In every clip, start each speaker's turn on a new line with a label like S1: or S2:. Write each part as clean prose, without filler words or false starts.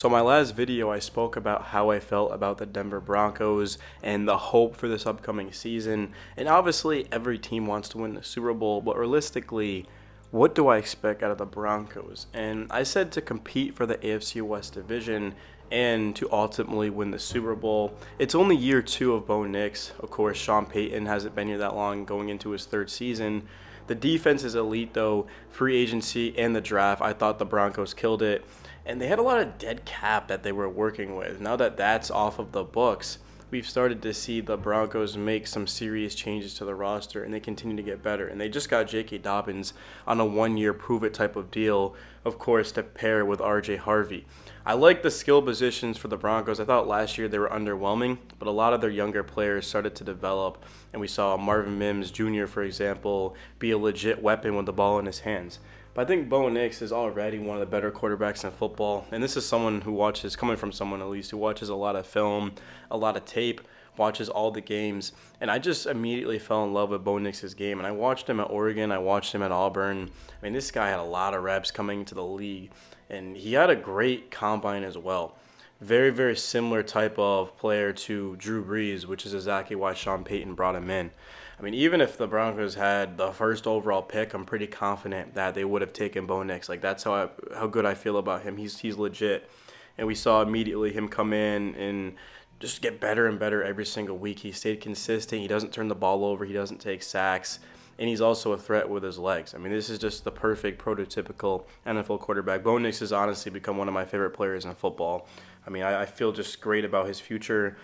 S1: So my last video, I spoke about how I felt about the Denver Broncos and the hope for this upcoming season. And obviously, every team wants to win the Super Bowl, but realistically, what do I expect out of the Broncos? And I said to compete for the AFC West division and to ultimately win the Super Bowl. It's only year two of Bo Nix. Of course, Sean Payton hasn't been here that long, going into his third season. The defense is elite, though. Free agency and the draft, I thought the Broncos killed it. And they had a lot of dead cap that they were working with. Now that that's off of the books, we've started to see the Broncos make some serious changes to the roster, and they continue to get better. And they just got J.K. Dobbins on a one-year prove-it type of deal, of course, to pair with R.J. Harvey. I like the skill positions for the Broncos. I thought last year they were underwhelming, but a lot of their younger players started to develop, and we saw Marvin Mims Jr., for example, be a legit weapon with the ball in his hands. But I think Bo Nix is already one of the better quarterbacks in football. And this is someone who watches, coming from someone at least, who watches a lot of film, a lot of tape, watches all the games. And I just immediately fell in love with Bo Nix's game. And I watched him at Oregon. I watched him at Auburn. I mean, this guy had a lot of reps coming into the league. And he had a great combine as well. Very, very similar type of player to Drew Brees, which is exactly why Sean Payton brought him in. I mean, even if the Broncos had the first overall pick, I'm pretty confident that they would have taken Bo Nix. Like, that's how good I feel about him. He's legit. And we saw immediately him come in and just get better and better every single week. He stayed consistent. He doesn't turn the ball over. He doesn't take sacks. And he's also a threat with his legs. I mean, this is just the perfect prototypical NFL quarterback. Bo Nix has honestly become one of my favorite players in football. I mean, I feel just great about his future.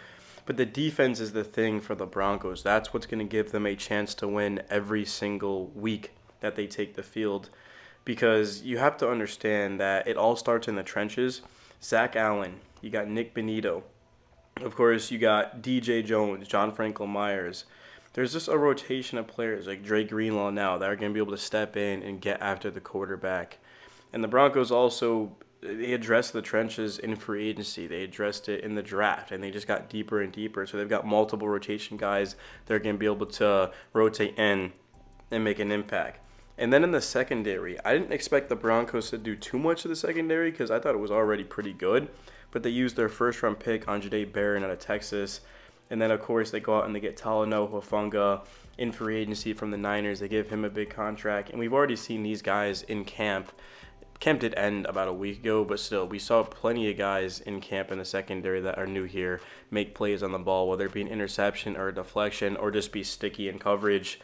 S1: But the defense is the thing for the Broncos. That's what's going to give them a chance to win every single week that they take the field. Because you have to understand that it all starts in the trenches. Zach Allen, you got Nick Benito. Of course, you got DJ Jones, John Franklin Myers. There's just a rotation of players like Dre Greenlaw now that are going to be able to step in and get after the quarterback. And the Broncos also, they addressed the trenches in free agency. They addressed it in the draft, and they just got deeper and deeper. So they've got multiple rotation guys that are going to be able to rotate in and make an impact. And then in the secondary, I didn't expect the Broncos to do too much of the secondary because I thought it was already pretty good. But they used their first-round pick on Jahdae Barron out of Texas. And then, of course, they go out and they get Talanoa Hufanga in free agency from the Niners. They give him a big contract. And we've already seen these guys in camp. Camp did end about a week ago, but still, we saw plenty of guys in camp in the secondary that are new here make plays on the ball, whether it be an interception or a deflection or just be sticky in coverage.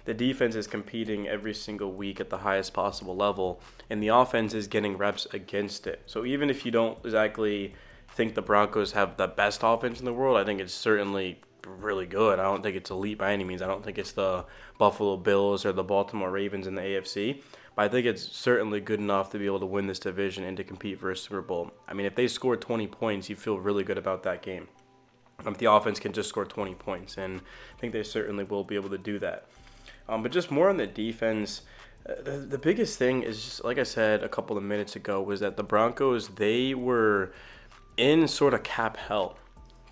S1: The defense is competing every single week at the highest possible level, and the offense is getting reps against it. So even if you don't exactly think the Broncos have the best offense in the world, I think it's certainly really good. I don't think it's elite by any means. I don't think it's the Buffalo Bills or the Baltimore Ravens in the AFC. But I think it's certainly good enough to be able to win this division and to compete for a Super Bowl. I mean, if they score 20 points, you feel really good about that game. If the offense can just score 20 points, and I think they certainly will be able to do that. But just more on the defense, the biggest thing is, just, like I said a couple of minutes ago, was that the Broncos, they were in sort of cap hell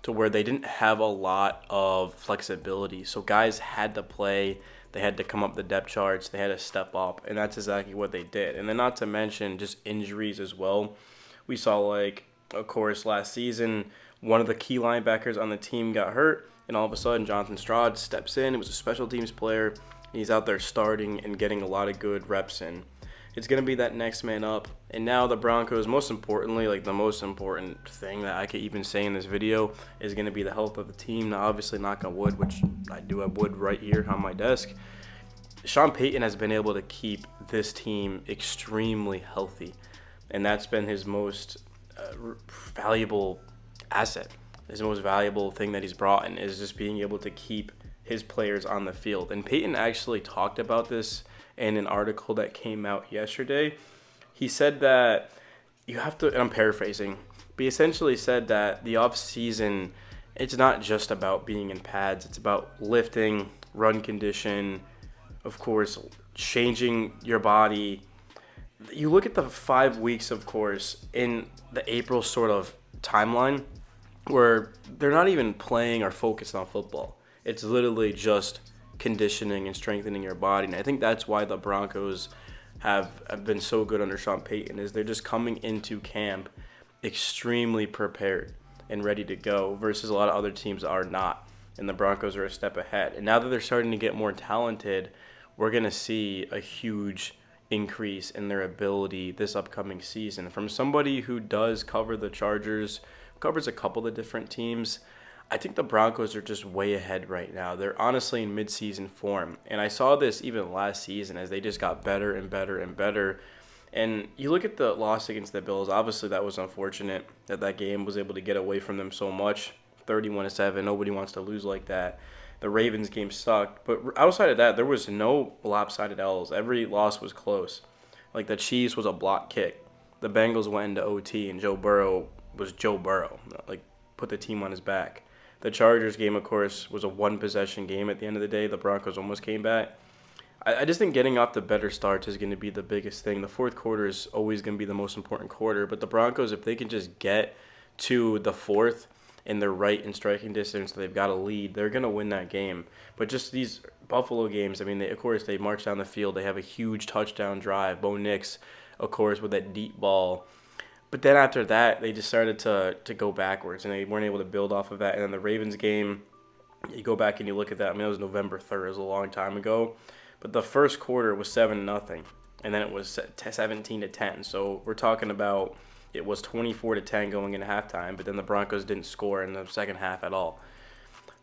S1: to where they didn't have a lot of flexibility. So guys had to play. They had to come up the depth charts. They had to step up, and that's exactly what they did. And then not to mention just injuries as well. We saw, like, of course, last season, one of the key linebackers on the team got hurt, and all of a sudden Jonathan Stroud steps in. He was a special teams player, and he's out there starting and getting a lot of good reps in. It's going to be that next man up. And now the Broncos, most importantly, like the most important thing that I could even say in this video is going to be the health of the team. Now, obviously, knock on wood, which I do have wood right here on my desk. Sean Payton has been able to keep this team extremely healthy. And that's been his most valuable asset. His most valuable thing that he's brought in is just being able to keep his players on the field. And Payton actually talked about this in an article that came out yesterday. He said that you have to, and I'm paraphrasing, but he essentially said that the offseason, it's not just about being in pads. It's about lifting, run condition, of course, changing your body. You look at the 5 weeks, of course, in the April sort of timeline where they're not even playing or focused on football. It's literally just conditioning and strengthening your body. And I think that's why the Broncos have been so good under Sean Payton, is they're just coming into camp extremely prepared and ready to go versus a lot of other teams are not. And the Broncos are a step ahead. And now that they're starting to get more talented, we're going to see a huge increase in their ability this upcoming season. From somebody who does cover the Chargers, covers a couple of different teams, I think the Broncos are just way ahead right now. They're honestly in midseason form. And I saw this even last season as they just got better and better and better. And you look at the loss against the Bills, obviously that was unfortunate that that game was able to get away from them so much. 31-7, nobody wants to lose like that. The Ravens game sucked, but outside of that, there was no lopsided L's. Every loss was close. Like the Chiefs was a block kick. The Bengals went into OT, and Joe Burrow was Joe Burrow. Like, put the team on his back. The Chargers game, of course, was a one-possession game at the end of the day. The Broncos almost came back. I just think getting off the better starts is going to be the biggest thing. The fourth quarter is always going to be the most important quarter, but the Broncos, if they can just get to the fourth and they're right in striking distance, they've got a lead, they're going to win that game. But just these Buffalo games, I mean, of course, they march down the field. They have a huge touchdown drive. Bo Nix, of course, with that deep ball. But then after that, they just started to go backwards, and they weren't able to build off of that. And then the Ravens game, you go back and you look at that. I mean, it was November 3rd. It was a long time ago. But the first quarter was 7-0, and then it was 17-10. So we're talking about it was 24-10 going into halftime, but then the Broncos didn't score in the second half at all.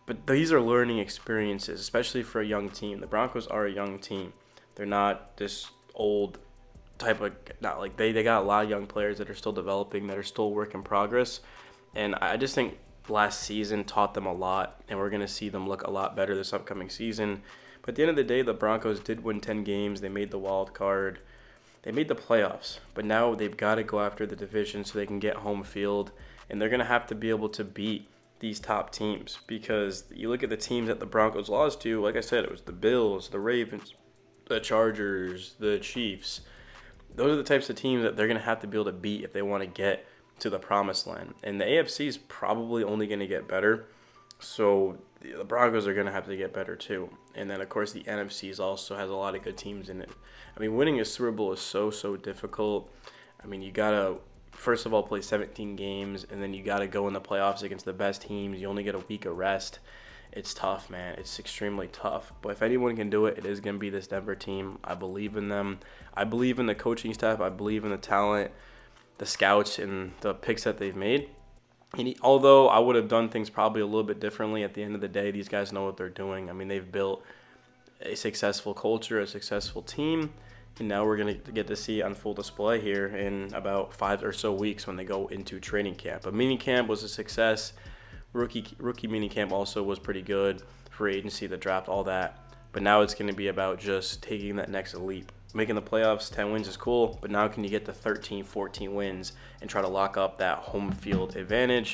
S1: But these are learning experiences, especially for a young team. The Broncos are a young team. They're not this old type of, not like they got a lot of young players that are still developing, that are still work in progress. And I just think last season taught them a lot, and we're going to see them look a lot better this upcoming season. But at the end of the day, the Broncos did win 10 games. They made the wild card. They made the playoffs. But now they've got to go after the division so they can get home field. And they're going to have to be able to beat these top teams. Because you look at the teams that the Broncos lost to, like I said, it was the Bills, the Ravens, the Chargers, the Chiefs. Those are the types of teams that they're going to have to be able to beat if they want to get to the promised land. And the AFC is probably only going to get better. So the Broncos are going to have to get better too. And then, of course, the NFC also has a lot of good teams in it. I mean, winning a Super Bowl is so difficult. I mean, you got to, first of all, play 17 games, and then you got to go in the playoffs against the best teams. You only get a week of rest. It's tough, man. It's extremely tough. But if anyone can do it, it is going to be this Denver team. I believe in them. I believe in the coaching staff. I believe in the talent, the scouts, and the picks that they've made. And although I would have done things probably a little bit differently, at the end of the day, these guys know what they're doing. I mean, they've built a successful culture, a successful team, and now we're going to get to see on full display here in about 5 or so weeks when they go into training camp. But minicamp was a success. Rookie minicamp also was pretty good. Free agency, the draft, all that. But now it's going to be about just taking that next leap. Making the playoffs, 10 wins is cool, but now can you get to 13, 14 wins and try to lock up that home field advantage?